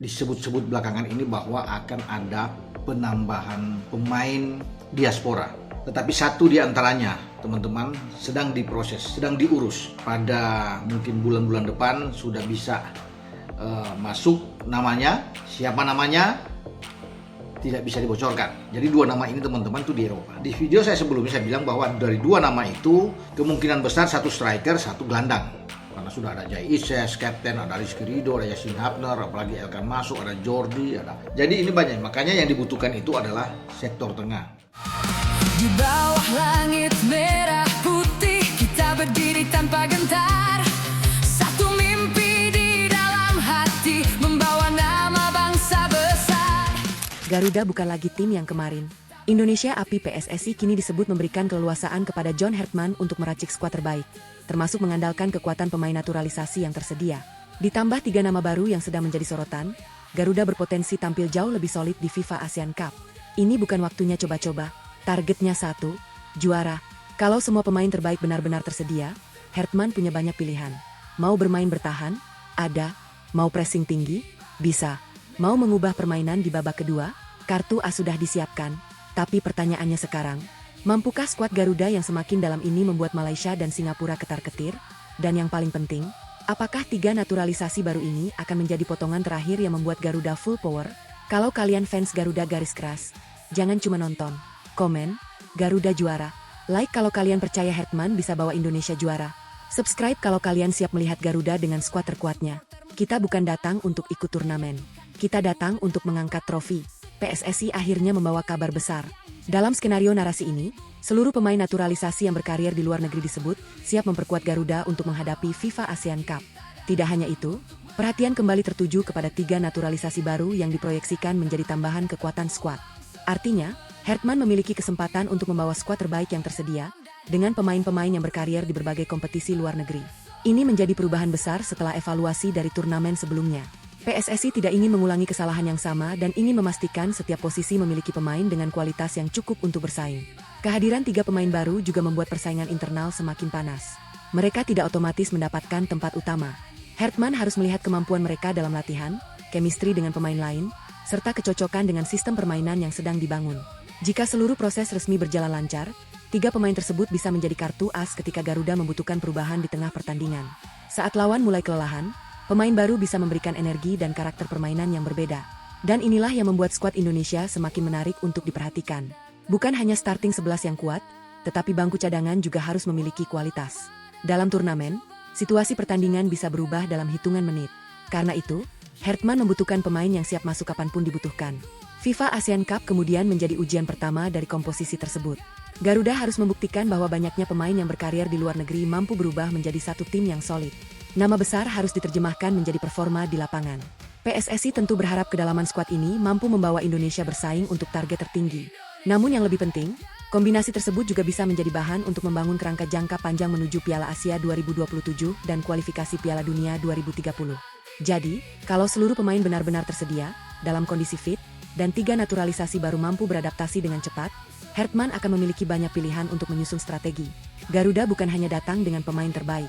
disebut-sebut belakangan ini bahwa akan ada penambahan pemain diaspora. Tetapi satu di antaranya, teman-teman, sedang diproses, sedang diurus. Pada mungkin bulan-bulan depan sudah bisa masuk namanya. Siapa namanya? Tidak bisa dibocorkan. Jadi dua nama ini teman-teman itu di Eropa. Di video saya sebelumnya saya bilang bahwa dari dua nama itu kemungkinan besar satu striker, satu gelandang. Karena sudah ada Jay Ises, Kapten, ada Rizky Ridho, ada Yasin Hapner, apalagi Elkan masuk, ada Jordi, ada. Jadi ini banyak. Makanya yang dibutuhkan itu adalah sektor tengah. Di bawah langit merah putih kita berdiri tanpa gentar. Satu mimpi di dalam hati membawa nama bangsa besar. Garuda bukan lagi tim yang kemarin. Indonesia API PSSI kini disebut memberikan keleluasaan kepada John Hertman untuk meracik skuad terbaik, termasuk mengandalkan kekuatan pemain naturalisasi yang tersedia. Ditambah 3 nama baru yang sedang menjadi sorotan, Garuda berpotensi tampil jauh lebih solid di FIFA ASEAN Cup. Ini bukan waktunya coba-coba, targetnya satu, juara. Kalau semua pemain terbaik benar-benar tersedia, Hertman punya banyak pilihan. Mau bermain bertahan? Ada. Mau pressing tinggi? Bisa. Mau mengubah permainan di babak kedua? Kartu A sudah disiapkan. Tapi pertanyaannya sekarang, mampukah skuad Garuda yang semakin dalam ini membuat Malaysia dan Singapura ketar-ketir? Dan yang paling penting, apakah 3 naturalisasi baru ini akan menjadi potongan terakhir yang membuat Garuda full power? Kalau kalian fans Garuda garis keras, jangan cuma nonton, komen, Garuda juara. Like kalau kalian percaya Hertman bisa bawa Indonesia juara. Subscribe kalau kalian siap melihat Garuda dengan skuad terkuatnya. Kita bukan datang untuk ikut turnamen. Kita datang untuk mengangkat trofi. PSSI akhirnya membawa kabar besar. Dalam skenario narasi ini, seluruh pemain naturalisasi yang berkarir di luar negeri disebut siap memperkuat Garuda untuk menghadapi FIFA ASEAN Cup. Tidak hanya itu, perhatian kembali tertuju kepada 3 naturalisasi baru yang diproyeksikan menjadi tambahan kekuatan skuad. Artinya, Hertman memiliki kesempatan untuk membawa skuad terbaik yang tersedia, dengan pemain-pemain yang berkarir di berbagai kompetisi luar negeri. Ini menjadi perubahan besar setelah evaluasi dari turnamen sebelumnya. PSSI tidak ingin mengulangi kesalahan yang sama dan ingin memastikan setiap posisi memiliki pemain dengan kualitas yang cukup untuk bersaing. Kehadiran 3 pemain baru juga membuat persaingan internal semakin panas. Mereka tidak otomatis mendapatkan tempat utama. Hertman harus melihat kemampuan mereka dalam latihan, chemistry dengan pemain lain, serta kecocokan dengan sistem permainan yang sedang dibangun. Jika seluruh proses resmi berjalan lancar, 3 pemain tersebut bisa menjadi kartu as ketika Garuda membutuhkan perubahan di tengah pertandingan. Saat lawan mulai kelelahan, pemain baru bisa memberikan energi dan karakter permainan yang berbeda. Dan inilah yang membuat skuad Indonesia semakin menarik untuk diperhatikan. Bukan hanya starting 11 yang kuat, tetapi bangku cadangan juga harus memiliki kualitas. Dalam turnamen, situasi pertandingan bisa berubah dalam hitungan menit. Karena itu, Hertman membutuhkan pemain yang siap masuk kapanpun dibutuhkan. FIFA ASEAN Cup kemudian menjadi ujian pertama dari komposisi tersebut. Garuda harus membuktikan bahwa banyaknya pemain yang berkarir di luar negeri mampu berubah menjadi satu tim yang solid. Nama besar harus diterjemahkan menjadi performa di lapangan. PSSI tentu berharap kedalaman skuad ini mampu membawa Indonesia bersaing untuk target tertinggi. Namun yang lebih penting, kombinasi tersebut juga bisa menjadi bahan untuk membangun kerangka jangka panjang menuju Piala Asia 2027 dan kualifikasi Piala Dunia 2030. Jadi, kalau seluruh pemain benar-benar tersedia, dalam kondisi fit, dan 3 naturalisasi baru mampu beradaptasi dengan cepat, Hertman akan memiliki banyak pilihan untuk menyusun strategi. Garuda bukan hanya datang dengan pemain terbaik.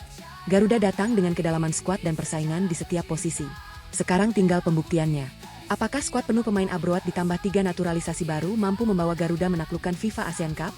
Garuda datang dengan kedalaman skuad dan persaingan di setiap posisi. Sekarang tinggal pembuktiannya. Apakah skuad penuh pemain abroad ditambah 3 naturalisasi baru mampu membawa Garuda menaklukkan FIFA ASEAN Cup?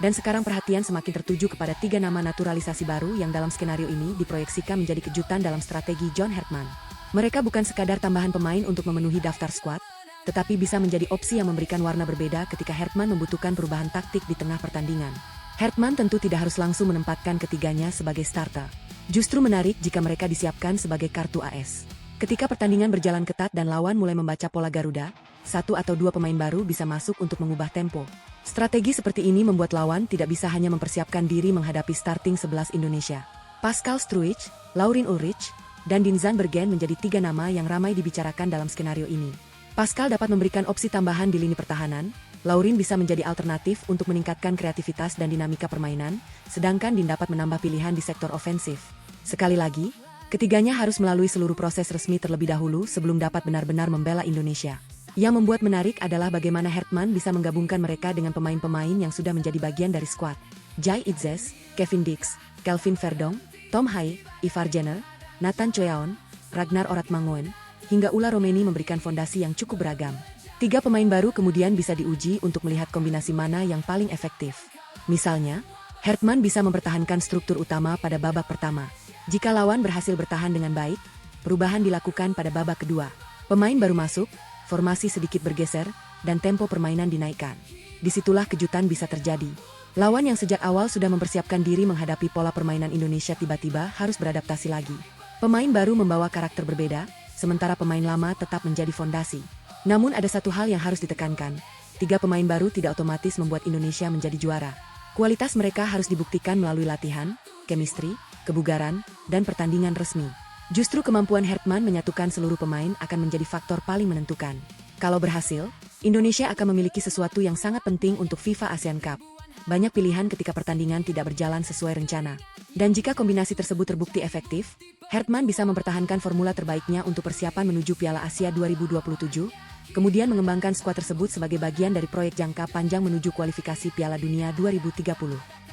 Dan sekarang perhatian semakin tertuju kepada 3 nama naturalisasi baru yang dalam skenario ini diproyeksikan menjadi kejutan dalam strategi John Hertman. Mereka bukan sekadar tambahan pemain untuk memenuhi daftar skuad, tetapi bisa menjadi opsi yang memberikan warna berbeda ketika Hertman membutuhkan perubahan taktik di tengah pertandingan. Hertman tentu tidak harus langsung menempatkan ketiganya sebagai starter. Justru menarik jika mereka disiapkan sebagai kartu AS. Ketika pertandingan berjalan ketat dan lawan mulai membaca pola Garuda, 1 atau 2 pemain baru bisa masuk untuk mengubah tempo. Strategi seperti ini membuat lawan tidak bisa hanya mempersiapkan diri menghadapi starting 11 Indonesia. Pascal Struijk, Laurin Ulrich, dan Dinzan Bergen menjadi 3 nama yang ramai dibicarakan dalam skenario ini. Pascal dapat memberikan opsi tambahan di lini pertahanan, Laurin bisa menjadi alternatif untuk meningkatkan kreativitas dan dinamika permainan, sedangkan Din dapat menambah pilihan di sektor ofensif. Sekali lagi, ketiganya harus melalui seluruh proses resmi terlebih dahulu sebelum dapat benar-benar membela Indonesia. Yang membuat menarik adalah bagaimana Hertman bisa menggabungkan mereka dengan pemain-pemain yang sudah menjadi bagian dari skuad. Jay Itzes, Kevin Dix, Kelvin Verdong, Tom Hai, Ivar Jenner, Nathan Choyaon, Ragnar Oratmangoen, hingga Ula Romeni memberikan fondasi yang cukup beragam. 3 pemain baru kemudian bisa diuji untuk melihat kombinasi mana yang paling efektif. Misalnya, Hertman bisa mempertahankan struktur utama pada babak pertama. Jika lawan berhasil bertahan dengan baik, perubahan dilakukan pada babak kedua. Pemain baru masuk, formasi sedikit bergeser, dan tempo permainan dinaikkan. Disitulah kejutan bisa terjadi. Lawan yang sejak awal sudah mempersiapkan diri menghadapi pola permainan Indonesia tiba-tiba harus beradaptasi lagi. Pemain baru membawa karakter berbeda, sementara pemain lama tetap menjadi fondasi. Namun ada satu hal yang harus ditekankan. 3 pemain baru tidak otomatis membuat Indonesia menjadi juara. Kualitas mereka harus dibuktikan melalui latihan, chemistry, kebugaran, dan pertandingan resmi. Justru kemampuan Hertman menyatukan seluruh pemain akan menjadi faktor paling menentukan. Kalau berhasil, Indonesia akan memiliki sesuatu yang sangat penting untuk FIFA ASEAN Cup. Banyak pilihan ketika pertandingan tidak berjalan sesuai rencana. Dan jika kombinasi tersebut terbukti efektif, Hertman bisa mempertahankan formula terbaiknya untuk persiapan menuju Piala Asia 2027, kemudian mengembangkan skuad tersebut sebagai bagian dari proyek jangka panjang menuju kualifikasi Piala Dunia 2030.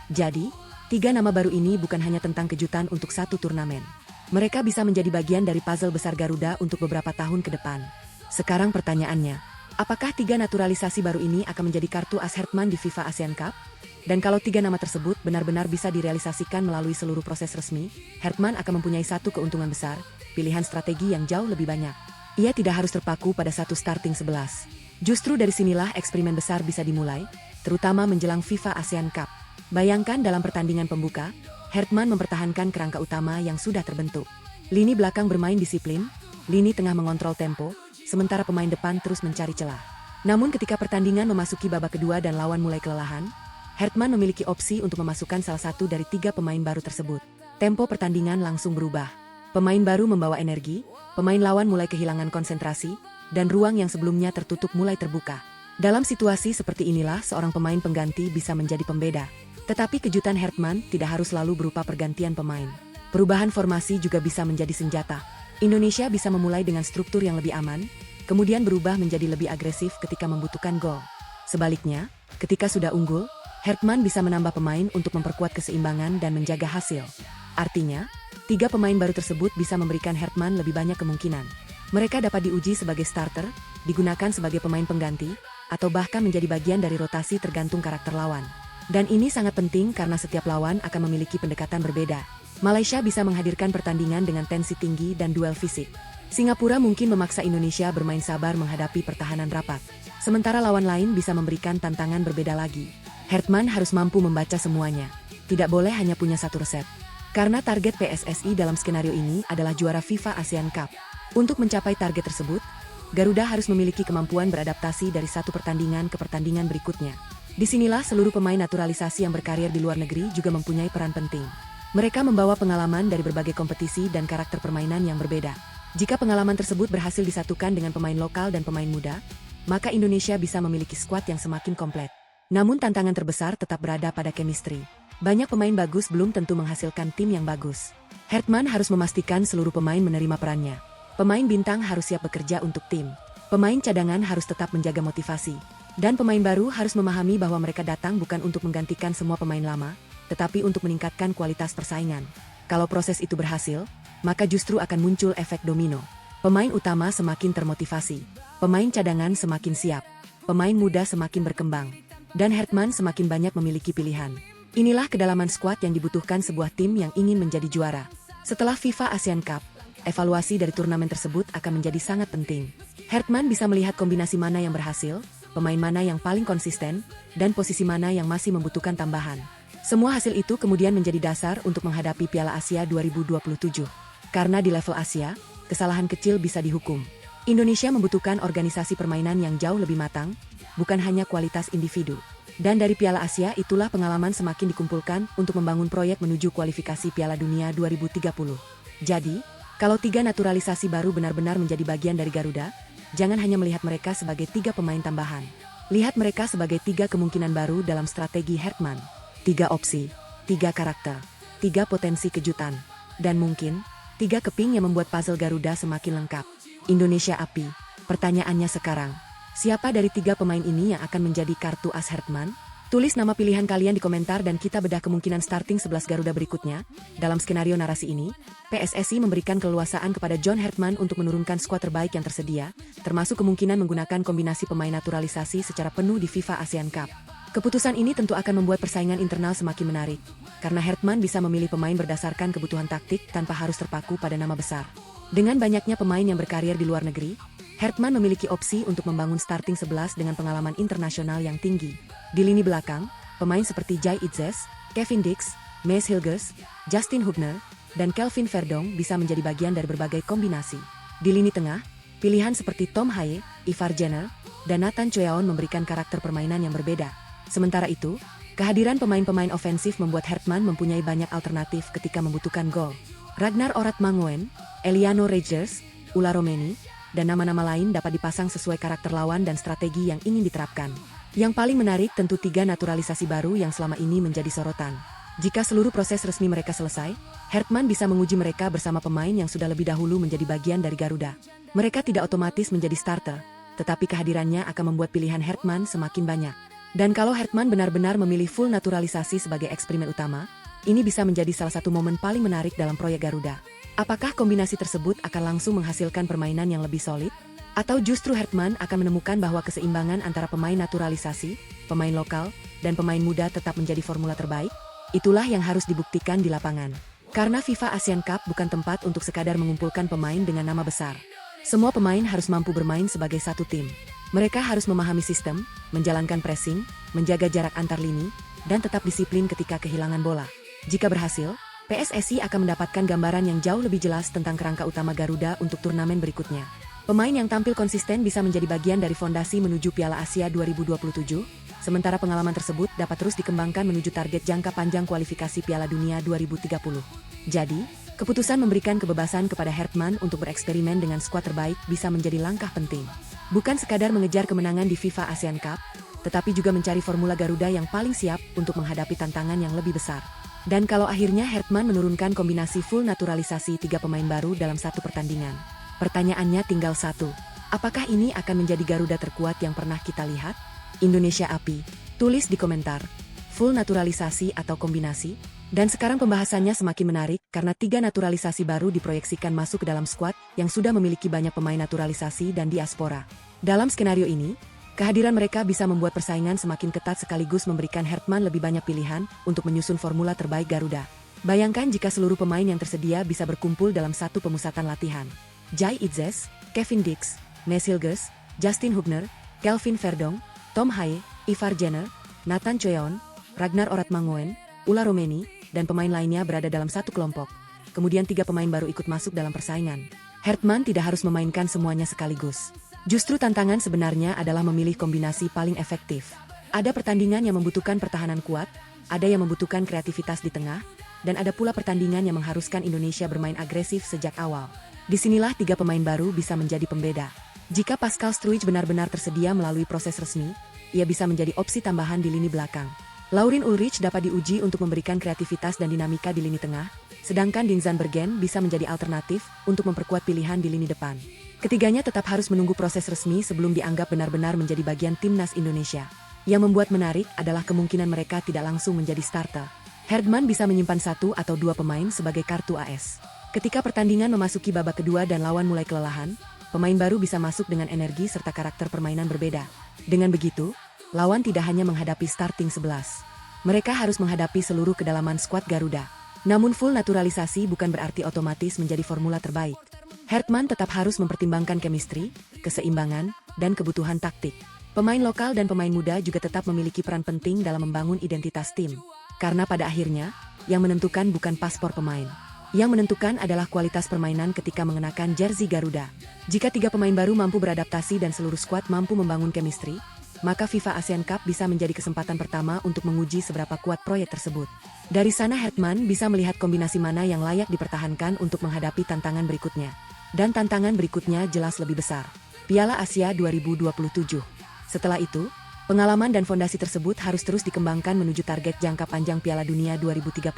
Jadi, 3 nama baru ini bukan hanya tentang kejutan untuk satu turnamen. Mereka bisa menjadi bagian dari puzzle besar Garuda untuk beberapa tahun ke depan. Sekarang pertanyaannya, apakah 3 naturalisasi baru ini akan menjadi kartu as Hertman di FIFA ASEAN Cup? Dan kalau 3 nama tersebut benar-benar bisa direalisasikan melalui seluruh proses resmi, Hertman akan mempunyai satu keuntungan besar, pilihan strategi yang jauh lebih banyak. Ia tidak harus terpaku pada satu starting 11. Justru dari sinilah eksperimen besar bisa dimulai, terutama menjelang FIFA ASEAN Cup. Bayangkan dalam pertandingan pembuka, Hertman mempertahankan kerangka utama yang sudah terbentuk. Lini belakang bermain disiplin, lini tengah mengontrol tempo, sementara pemain depan terus mencari celah. Namun ketika pertandingan memasuki babak kedua dan lawan mulai kelelahan, Hertman memiliki opsi untuk memasukkan salah satu dari 3 pemain baru tersebut. Tempo pertandingan langsung berubah. Pemain baru membawa energi, pemain lawan mulai kehilangan konsentrasi, dan ruang yang sebelumnya tertutup mulai terbuka. Dalam situasi seperti inilah seorang pemain pengganti bisa menjadi pembeda. Tetapi kejutan Hertman tidak harus selalu berupa pergantian pemain. Perubahan formasi juga bisa menjadi senjata. Indonesia bisa memulai dengan struktur yang lebih aman, kemudian berubah menjadi lebih agresif ketika membutuhkan gol. Sebaliknya, ketika sudah unggul, Hertman bisa menambah pemain untuk memperkuat keseimbangan dan menjaga hasil. Artinya, 3 pemain baru tersebut bisa memberikan Hertman lebih banyak kemungkinan. Mereka dapat diuji sebagai starter, digunakan sebagai pemain pengganti, atau bahkan menjadi bagian dari rotasi tergantung karakter lawan. Dan ini sangat penting karena setiap lawan akan memiliki pendekatan berbeda. Malaysia bisa menghadirkan pertandingan dengan tensi tinggi dan duel fisik. Singapura mungkin memaksa Indonesia bermain sabar menghadapi pertahanan rapat. Sementara lawan lain bisa memberikan tantangan berbeda lagi. Hertman harus mampu membaca semuanya. Tidak boleh hanya punya satu resep. Karena target PSSI dalam skenario ini adalah juara FIFA ASEAN Cup. Untuk mencapai target tersebut, Garuda harus memiliki kemampuan beradaptasi dari satu pertandingan ke pertandingan berikutnya. Disinilah seluruh pemain naturalisasi yang berkarir di luar negeri juga mempunyai peran penting. Mereka membawa pengalaman dari berbagai kompetisi dan karakter permainan yang berbeda. Jika pengalaman tersebut berhasil disatukan dengan pemain lokal dan pemain muda, maka Indonesia bisa memiliki skuad yang semakin komplit. Namun tantangan terbesar tetap berada pada chemistry. Banyak pemain bagus belum tentu menghasilkan tim yang bagus. Hertman harus memastikan seluruh pemain menerima perannya. Pemain bintang harus siap bekerja untuk tim. Pemain cadangan harus tetap menjaga motivasi. Dan pemain baru harus memahami bahwa mereka datang bukan untuk menggantikan semua pemain lama, tetapi untuk meningkatkan kualitas persaingan. Kalau proses itu berhasil, maka justru akan muncul efek domino. Pemain utama semakin termotivasi, pemain cadangan semakin siap, pemain muda semakin berkembang, dan Hertman semakin banyak memiliki pilihan. Inilah kedalaman skuad yang dibutuhkan sebuah tim yang ingin menjadi juara. Setelah FIFA ASEAN Cup, evaluasi dari turnamen tersebut akan menjadi sangat penting. Hertman bisa melihat kombinasi mana yang berhasil, pemain mana yang paling konsisten, dan posisi mana yang masih membutuhkan tambahan. Semua hasil itu kemudian menjadi dasar untuk menghadapi Piala Asia 2027. Karena di level Asia, kesalahan kecil bisa dihukum. Indonesia membutuhkan organisasi permainan yang jauh lebih matang, bukan hanya kualitas individu. Dan dari Piala Asia itulah pengalaman semakin dikumpulkan untuk membangun proyek menuju kualifikasi Piala Dunia 2030. Jadi, kalau 3 naturalisasi baru benar-benar menjadi bagian dari Garuda, jangan hanya melihat mereka sebagai 3 pemain tambahan. Lihat mereka sebagai 3 kemungkinan baru dalam strategi Hertman. 3 opsi, 3 karakter, 3 potensi kejutan. Dan mungkin, 3 keping yang membuat puzzle Garuda semakin lengkap. Indonesia Api. Pertanyaannya sekarang, siapa dari 3 pemain ini yang akan menjadi kartu as Hertman? Tulis nama pilihan kalian di komentar dan kita bedah kemungkinan starting 11 Garuda berikutnya. Dalam skenario narasi ini, PSSI memberikan keleluasaan kepada John Hartman untuk menurunkan skuad terbaik yang tersedia, termasuk kemungkinan menggunakan kombinasi pemain naturalisasi secara penuh di FIFA ASEAN Cup. Keputusan ini tentu akan membuat persaingan internal semakin menarik, karena Hartman bisa memilih pemain berdasarkan kebutuhan taktik tanpa harus terpaku pada nama besar. Dengan banyaknya pemain yang berkarir di luar negeri, Hartman memiliki opsi untuk membangun starting 11 dengan pengalaman internasional yang tinggi. Di lini belakang, pemain seperti Jai Itzes, Kevin Dix, Maes Hilgers, Justin Hubner, dan Kelvin Verdong bisa menjadi bagian dari berbagai kombinasi. Di lini tengah, pilihan seperti Tom Haye, Ivar Jenner, dan Nathan Choeon memberikan karakter permainan yang berbeda. Sementara itu, kehadiran pemain-pemain ofensif membuat Hartman mempunyai banyak alternatif ketika membutuhkan gol. Ragnar Orat Mangoen, Eliano Rogers, Ula Romeni, dan nama-nama lain dapat dipasang sesuai karakter lawan dan strategi yang ingin diterapkan. Yang paling menarik tentu 3 naturalisasi baru yang selama ini menjadi sorotan. Jika seluruh proses resmi mereka selesai, Hartman bisa menguji mereka bersama pemain yang sudah lebih dahulu menjadi bagian dari Garuda. Mereka tidak otomatis menjadi starter, tetapi kehadirannya akan membuat pilihan Hartman semakin banyak. Dan kalau Hartman benar-benar memilih full naturalisasi sebagai eksperimen utama, ini bisa menjadi salah satu momen paling menarik dalam proyek Garuda. Apakah kombinasi tersebut akan langsung menghasilkan permainan yang lebih solid? Atau justru Hartman akan menemukan bahwa keseimbangan antara pemain naturalisasi, pemain lokal, dan pemain muda tetap menjadi formula terbaik? Itulah yang harus dibuktikan di lapangan. Karena FIFA ASEAN Cup bukan tempat untuk sekadar mengumpulkan pemain dengan nama besar. Semua pemain harus mampu bermain sebagai satu tim. Mereka harus memahami sistem, menjalankan pressing, menjaga jarak antar lini, dan tetap disiplin ketika kehilangan bola. Jika berhasil, PSSI akan mendapatkan gambaran yang jauh lebih jelas tentang kerangka utama Garuda untuk turnamen berikutnya. Pemain yang tampil konsisten bisa menjadi bagian dari fondasi menuju Piala Asia 2027, sementara pengalaman tersebut dapat terus dikembangkan menuju target jangka panjang kualifikasi Piala Dunia 2030. Jadi, keputusan memberikan kebebasan kepada Hartman untuk bereksperimen dengan skuad terbaik bisa menjadi langkah penting. Bukan sekadar mengejar kemenangan di FIFA ASEAN Cup, tetapi juga mencari formula Garuda yang paling siap untuk menghadapi tantangan yang lebih besar. Dan kalau akhirnya Hartman menurunkan kombinasi full naturalisasi 3 pemain baru dalam satu pertandingan, pertanyaannya tinggal satu. Apakah ini akan menjadi Garuda terkuat yang pernah kita lihat? Indonesia API, tulis di komentar. Full naturalisasi atau kombinasi? Dan sekarang pembahasannya semakin menarik karena 3 naturalisasi baru diproyeksikan masuk ke dalam skuad yang sudah memiliki banyak pemain naturalisasi dan diaspora. Dalam skenario ini, kehadiran mereka bisa membuat persaingan semakin ketat sekaligus memberikan Hartman lebih banyak pilihan untuk menyusun formula terbaik Garuda. Bayangkan jika seluruh pemain yang tersedia bisa berkumpul dalam satu pemusatan latihan. Jai Itzes, Kevin Dix, Maes Hilgers, Justin Hubner, Kelvin Verdong, Tom Haye, Ivar Jenner, Nathan Choeon, Ragnar Orat Mangoen, Ula Romeni, dan pemain lainnya berada dalam satu kelompok. Kemudian 3 pemain baru ikut masuk dalam persaingan. Hartman tidak harus memainkan semuanya sekaligus. Justru tantangan sebenarnya adalah memilih kombinasi paling efektif. Ada pertandingan yang membutuhkan pertahanan kuat, ada yang membutuhkan kreativitas di tengah, dan ada pula pertandingan yang mengharuskan Indonesia bermain agresif sejak awal. Disinilah 3 pemain baru bisa menjadi pembeda. Jika Pascal Struijk benar-benar tersedia melalui proses resmi, ia bisa menjadi opsi tambahan di lini belakang. Laurin Ulrich dapat diuji untuk memberikan kreativitas dan dinamika di lini tengah, sedangkan Ding Zandbergen bisa menjadi alternatif untuk memperkuat pilihan di lini depan. Ketiganya tetap harus menunggu proses resmi sebelum dianggap benar-benar menjadi bagian timnas Indonesia. Yang membuat menarik adalah kemungkinan mereka tidak langsung menjadi starter. Hartman bisa menyimpan 1 atau 2 pemain sebagai kartu AS. Ketika pertandingan memasuki babak kedua dan lawan mulai kelelahan, pemain baru bisa masuk dengan energi serta karakter permainan berbeda. Dengan begitu, lawan tidak hanya menghadapi starting 11. Mereka harus menghadapi seluruh kedalaman skuad Garuda. Namun full naturalisasi bukan berarti otomatis menjadi formula terbaik. Hartman tetap harus mempertimbangkan chemistry, keseimbangan, dan kebutuhan taktik. Pemain lokal dan pemain muda juga tetap memiliki peran penting dalam membangun identitas tim. Karena pada akhirnya, yang menentukan bukan paspor pemain. Yang menentukan adalah kualitas permainan ketika mengenakan jersey Garuda. Jika 3 pemain baru mampu beradaptasi dan seluruh skuad mampu membangun chemistry, maka FIFA ASEAN Cup bisa menjadi kesempatan pertama untuk menguji seberapa kuat proyek tersebut. Dari sana Hartman bisa melihat kombinasi mana yang layak dipertahankan untuk menghadapi tantangan berikutnya. Dan tantangan berikutnya jelas lebih besar. Piala Asia 2027. Setelah itu, pengalaman dan fondasi tersebut harus terus dikembangkan menuju target jangka panjang Piala Dunia 2030.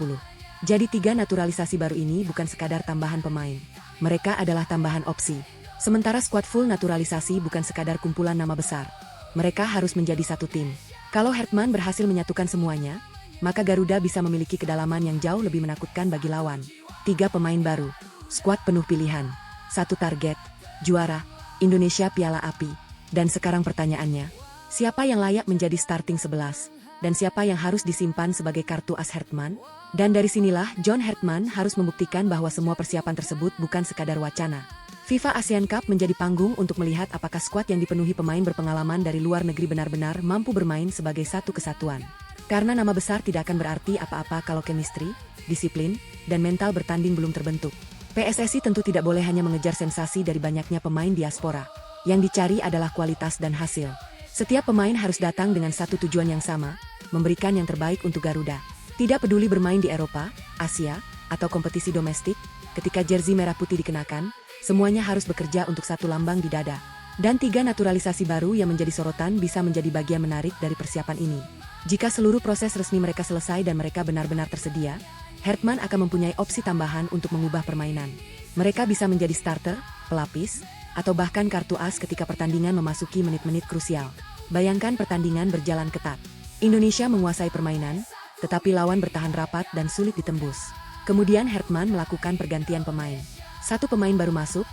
Jadi 3 naturalisasi baru ini bukan sekadar tambahan pemain. Mereka adalah tambahan opsi. Sementara skuad full naturalisasi bukan sekadar kumpulan nama besar. Mereka harus menjadi satu tim. Kalau Hertman berhasil menyatukan semuanya, maka Garuda bisa memiliki kedalaman yang jauh lebih menakutkan bagi lawan. 3 pemain baru, skuad penuh pilihan, 1 target, juara, Indonesia Piala Api. Dan sekarang pertanyaannya, siapa yang layak menjadi starting 11? Dan siapa yang harus disimpan sebagai kartu as Hertman? Dan dari sinilah John Hertman harus membuktikan bahwa semua persiapan tersebut bukan sekadar wacana. FIFA ASEAN Cup menjadi panggung untuk melihat apakah skuad yang dipenuhi pemain berpengalaman dari luar negeri benar-benar mampu bermain sebagai satu kesatuan. Karena nama besar tidak akan berarti apa-apa kalau chemistry, disiplin, dan mental bertanding belum terbentuk. PSSI tentu tidak boleh hanya mengejar sensasi dari banyaknya pemain diaspora. Yang dicari adalah kualitas dan hasil. Setiap pemain harus datang dengan satu tujuan yang sama, memberikan yang terbaik untuk Garuda. Tidak peduli bermain di Eropa, Asia, atau kompetisi domestik, ketika jersey merah putih dikenakan, semuanya harus bekerja untuk satu lambang di dada. Dan 3 naturalisasi baru yang menjadi sorotan bisa menjadi bagian menarik dari persiapan ini. Jika seluruh proses resmi mereka selesai dan mereka benar-benar tersedia, Hertman akan mempunyai opsi tambahan untuk mengubah permainan. Mereka bisa menjadi starter, pelapis, atau bahkan kartu as ketika pertandingan memasuki menit-menit krusial. Bayangkan pertandingan berjalan ketat. Indonesia menguasai permainan, tetapi lawan bertahan rapat dan sulit ditembus. Kemudian Hertman melakukan pergantian pemain. 1 pemain baru masuk,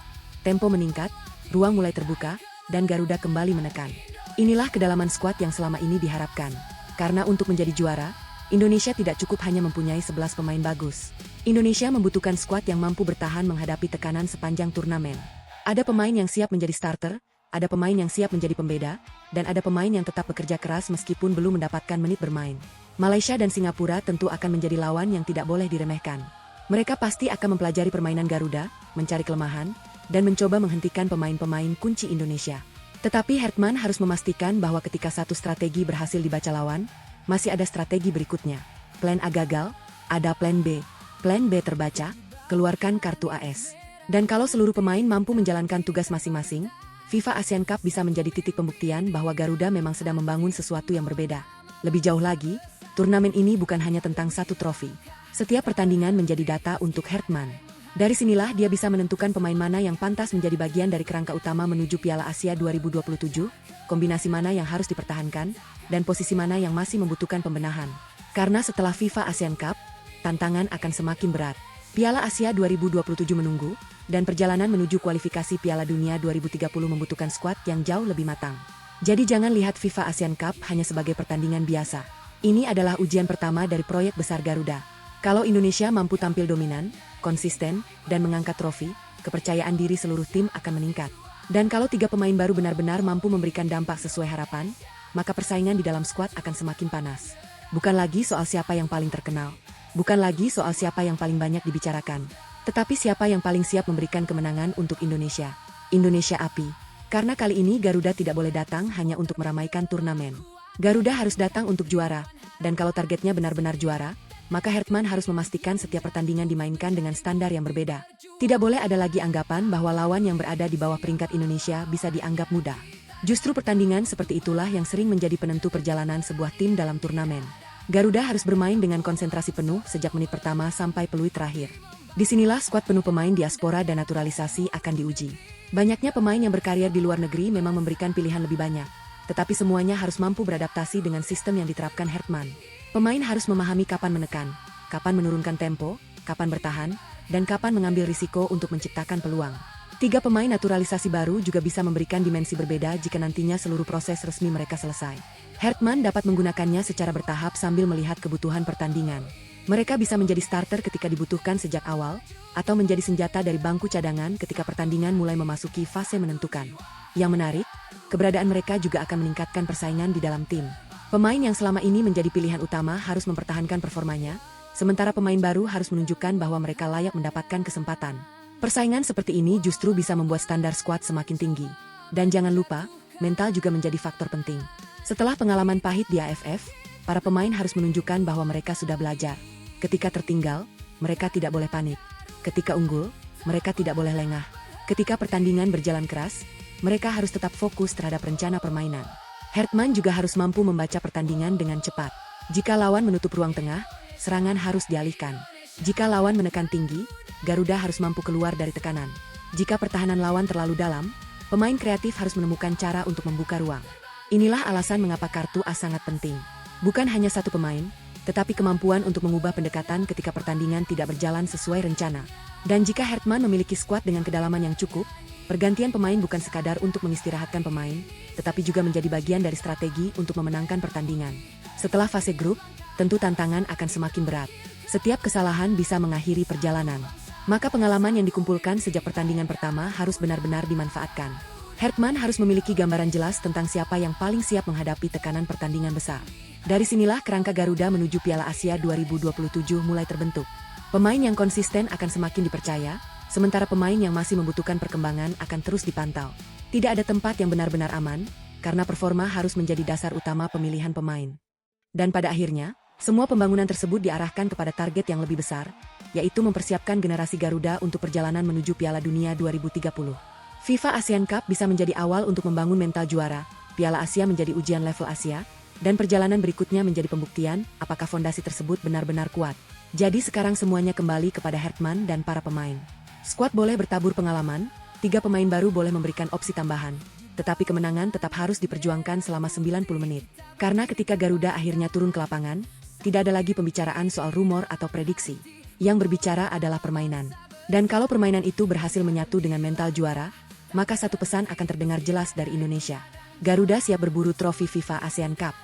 tempo meningkat, ruang mulai terbuka, dan Garuda kembali menekan. Inilah kedalaman skuad yang selama ini diharapkan. Karena untuk menjadi juara, Indonesia tidak cukup hanya mempunyai 11 pemain bagus. Indonesia membutuhkan skuad yang mampu bertahan menghadapi tekanan sepanjang turnamen. Ada pemain yang siap menjadi starter, ada pemain yang siap menjadi pembeda, dan ada pemain yang tetap bekerja keras meskipun belum mendapatkan menit bermain. Malaysia dan Singapura tentu akan menjadi lawan yang tidak boleh diremehkan. Mereka pasti akan mempelajari permainan Garuda, mencari kelemahan, dan mencoba menghentikan pemain-pemain kunci Indonesia. Tetapi Hertman harus memastikan bahwa ketika satu strategi berhasil dibaca lawan, masih ada strategi berikutnya. Plan A gagal, ada plan B. Plan B terbaca, keluarkan kartu AS. Dan kalau seluruh pemain mampu menjalankan tugas masing-masing, FIFA ASEAN Cup bisa menjadi titik pembuktian bahwa Garuda memang sedang membangun sesuatu yang berbeda. Lebih jauh lagi, turnamen ini bukan hanya tentang satu trofi. Setiap pertandingan menjadi data untuk Hertman. Dari sinilah dia bisa menentukan pemain mana yang pantas menjadi bagian dari kerangka utama menuju Piala Asia 2027, kombinasi mana yang harus dipertahankan, dan posisi mana yang masih membutuhkan pembenahan. Karena setelah FIFA ASEAN Cup, tantangan akan semakin berat. Piala Asia 2027 menunggu, dan perjalanan menuju kualifikasi Piala Dunia 2030 membutuhkan skuad yang jauh lebih matang. Jadi jangan lihat FIFA ASEAN Cup hanya sebagai pertandingan biasa. Ini adalah ujian pertama dari proyek besar Garuda. Kalau Indonesia mampu tampil dominan, konsisten, dan mengangkat trofi, kepercayaan diri seluruh tim akan meningkat. Dan kalau 3 pemain baru benar-benar mampu memberikan dampak sesuai harapan, maka persaingan di dalam skuad akan semakin panas. Bukan lagi soal siapa yang paling terkenal, bukan lagi soal siapa yang paling banyak dibicarakan, tetapi siapa yang paling siap memberikan kemenangan untuk Indonesia. Indonesia Api. Karena kali ini Garuda tidak boleh datang hanya untuk meramaikan turnamen. Garuda harus datang untuk juara, dan kalau targetnya benar-benar juara, maka Hertman harus memastikan setiap pertandingan dimainkan dengan standar yang berbeda. Tidak boleh ada lagi anggapan bahwa lawan yang berada di bawah peringkat Indonesia bisa dianggap mudah. Justru pertandingan seperti itulah yang sering menjadi penentu perjalanan sebuah tim dalam turnamen. Garuda harus bermain dengan konsentrasi penuh sejak menit pertama sampai peluit terakhir. Disinilah skuad penuh pemain diaspora dan naturalisasi akan diuji. Banyaknya pemain yang berkarir di luar negeri memang memberikan pilihan lebih banyak, tetapi semuanya harus mampu beradaptasi dengan sistem yang diterapkan Hertman. Pemain harus memahami kapan menekan, kapan menurunkan tempo, kapan bertahan, dan kapan mengambil risiko untuk menciptakan peluang. 3 pemain naturalisasi baru juga bisa memberikan dimensi berbeda jika nantinya seluruh proses resmi mereka selesai. Hertman dapat menggunakannya secara bertahap sambil melihat kebutuhan pertandingan. Mereka bisa menjadi starter ketika dibutuhkan sejak awal, atau menjadi senjata dari bangku cadangan ketika pertandingan mulai memasuki fase menentukan. Yang menarik, keberadaan mereka juga akan meningkatkan persaingan di dalam tim. Pemain yang selama ini menjadi pilihan utama harus mempertahankan performanya, sementara pemain baru harus menunjukkan bahwa mereka layak mendapatkan kesempatan. Persaingan seperti ini justru bisa membuat standar skuad semakin tinggi. Dan jangan lupa, mental juga menjadi faktor penting. Setelah pengalaman pahit di AFF, para pemain harus menunjukkan bahwa mereka sudah belajar. Ketika tertinggal, mereka tidak boleh panik. Ketika unggul, mereka tidak boleh lengah. Ketika pertandingan berjalan keras, mereka harus tetap fokus terhadap rencana permainan. Hertman juga harus mampu membaca pertandingan dengan cepat. Jika lawan menutup ruang tengah, serangan harus dialihkan. Jika lawan menekan tinggi, Garuda harus mampu keluar dari tekanan. Jika pertahanan lawan terlalu dalam, pemain kreatif harus menemukan cara untuk membuka ruang. Inilah alasan mengapa kartu A sangat penting. Bukan hanya satu pemain, tetapi kemampuan untuk mengubah pendekatan ketika pertandingan tidak berjalan sesuai rencana. Dan jika Hertman memiliki skuad dengan kedalaman yang cukup, pergantian pemain bukan sekadar untuk mengistirahatkan pemain, tetapi juga menjadi bagian dari strategi untuk memenangkan pertandingan. Setelah fase grup, tentu tantangan akan semakin berat. Setiap kesalahan bisa mengakhiri perjalanan. Maka pengalaman yang dikumpulkan sejak pertandingan pertama harus benar-benar dimanfaatkan. Hertman harus memiliki gambaran jelas tentang siapa yang paling siap menghadapi tekanan pertandingan besar. Dari sinilah kerangka Garuda menuju Piala Asia 2027 mulai terbentuk. Pemain yang konsisten akan semakin dipercaya, sementara pemain yang masih membutuhkan perkembangan akan terus dipantau. Tidak ada tempat yang benar-benar aman, karena performa harus menjadi dasar utama pemilihan pemain. Dan pada akhirnya, semua pembangunan tersebut diarahkan kepada target yang lebih besar, yaitu mempersiapkan generasi Garuda untuk perjalanan menuju Piala Dunia 2030. FIFA ASEAN Cup bisa menjadi awal untuk membangun mental juara, Piala Asia menjadi ujian level Asia, dan perjalanan berikutnya menjadi pembuktian apakah fondasi tersebut benar-benar kuat. Jadi sekarang semuanya kembali kepada Hertman dan para pemain. Skuad boleh bertabur pengalaman, 3 pemain baru boleh memberikan opsi tambahan, tetapi kemenangan tetap harus diperjuangkan selama 90 menit. Karena ketika Garuda akhirnya turun ke lapangan, tidak ada lagi pembicaraan soal rumor atau prediksi. Yang berbicara adalah permainan. Dan kalau permainan itu berhasil menyatu dengan mental juara, maka satu pesan akan terdengar jelas dari Indonesia. Garuda siap berburu trofi FIFA ASEAN Cup.